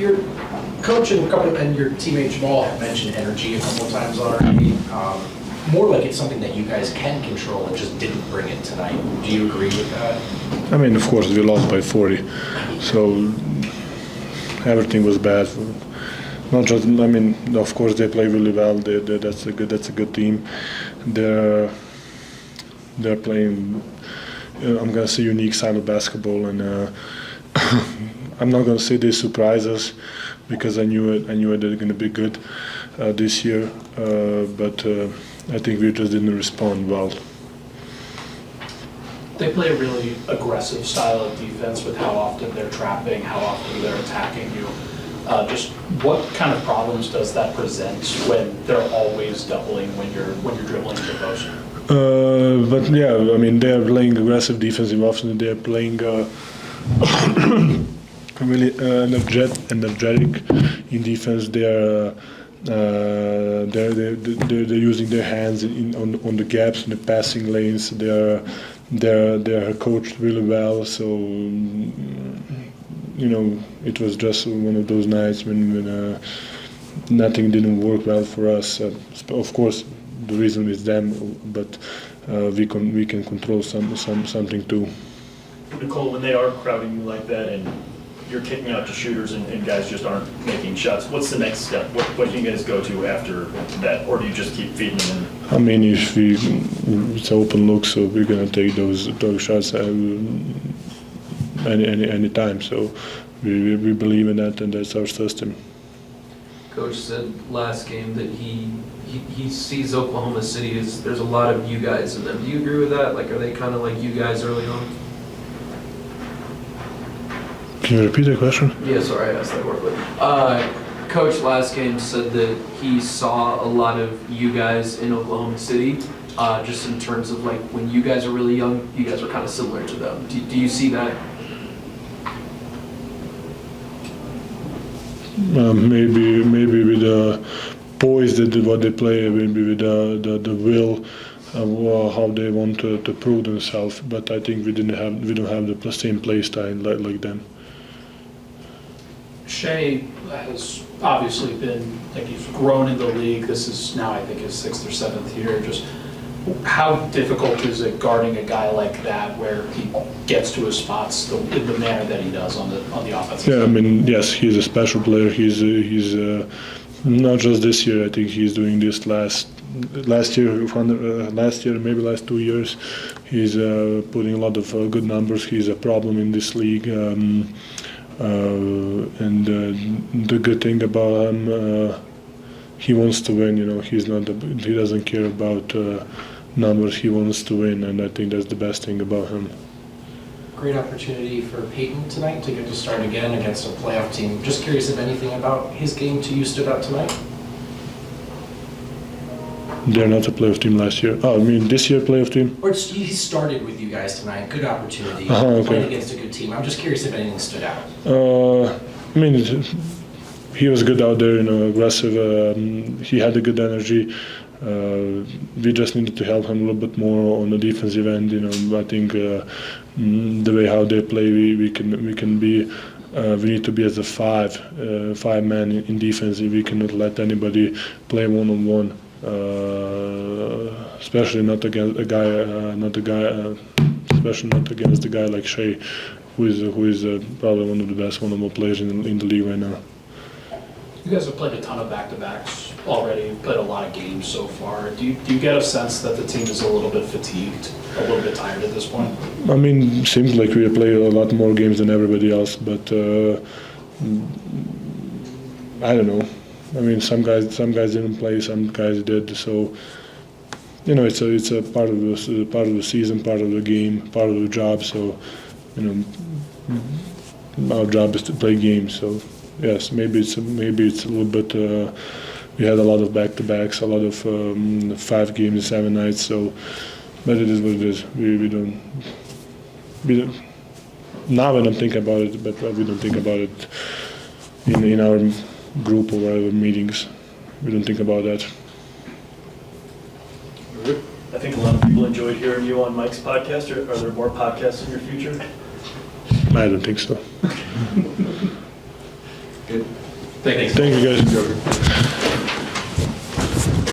Your coach and your teammate Jamal have mentioned energy a couple of times already. More like it's something that you guys can control and just didn't bring it tonight. Do you agree with that? I mean, of course, we lost by 40, so everything was bad. Not just, I mean, of course, they play really well. That's a good team. They're playing. I'm gonna say unique style of basketball, and I'm not gonna say they surprise us because I knew they're gonna be good this year, but I think we just didn't respond well. They play a really aggressive style of defense with how often they're trapping, how often they're attacking you. Just what kind of problems does that present when they're always doubling when you're dribbling to the post? But yeah, I mean, they're playing aggressive defensive often. They're playing really energetic in defense. They're using their hands on the gaps in the passing lanes. They're coached really well. So it was just one of those nights when nothing didn't work well for us. Of course, the reason is them, but we can control something too. Nikola, when they are crowding you like that and you're kicking out to shooters and guys just aren't making shots, what's the next step? What do you guys go to after that, or do you just keep feeding them in? I mean, if it's open look, so we're gonna take those shots any time. So we believe in that, and that's our system. Coach said last game that he sees Oklahoma City as there's a lot of you guys in them. Do you agree with that? Like, are they kind of like you guys early on? Can you repeat the question? Yeah, sorry, I asked that quickly. Coach last game said that he saw a lot of you guys in Oklahoma City, just in terms of like when you guys are really young, you guys are kind of similar to them. Do you see that? Maybe with the boys that do what they play, maybe with the will of how they want to prove themselves. But I think we don't have the same play style like them. Shea has obviously been, like, he's grown in the league. This is now, I think, his 6th or 7th year. Just how difficult is it guarding a guy like that where he gets to his spots in the manner that he does on the offensive side? Yeah, I mean, yes, he's a special player. He's not just this year. I think he's doing this last year, maybe last 2 years. He's putting a lot of good numbers. He's a problem in this league. And the good thing about him, he wants to win. He doesn't care about numbers. He wants to win, and I think that's the best thing about him. Great opportunity for Peyton tonight to get to start again against a playoff team. Just curious if anything about his game to you stood out tonight? They're not a playoff team last year. Oh, I mean this year playoff team? Or he started with you guys tonight. Good opportunity. Okay. Playing against a good team. I'm just curious if anything stood out. I mean, he was good out there, aggressive. He had a good energy. We just needed to help him a little bit more on the defensive end. I think the way how they play, we can be. We need to be as a five man in defense. We cannot let anybody play one-on-one. Especially not against a guy like Shea, who is probably one of the best one-on-one players in the league right now. You guys have played a ton of back-to-backs already, played a lot of games so far. Do you get a sense that the team is a little bit fatigued, a little bit tired at this point? I mean, it seems like we play a lot more games than everybody else, but I don't know. I mean, some guys didn't play, some guys did. So, it's a part of the season, part of the game, part of the job. So, our job is to play games. So, yes, maybe it's a little bit. We had a lot of back-to-backs, a lot of 5 games in 7 nights. So, but it is what it is. We don't. Now I don't think about it, but we don't think about it in our group or whatever meetings. We don't think about that. I think a lot of people enjoyed hearing you on Mike's podcast. Are there more podcasts in your future? I don't think so. Good. Thank you. Thank you, guys.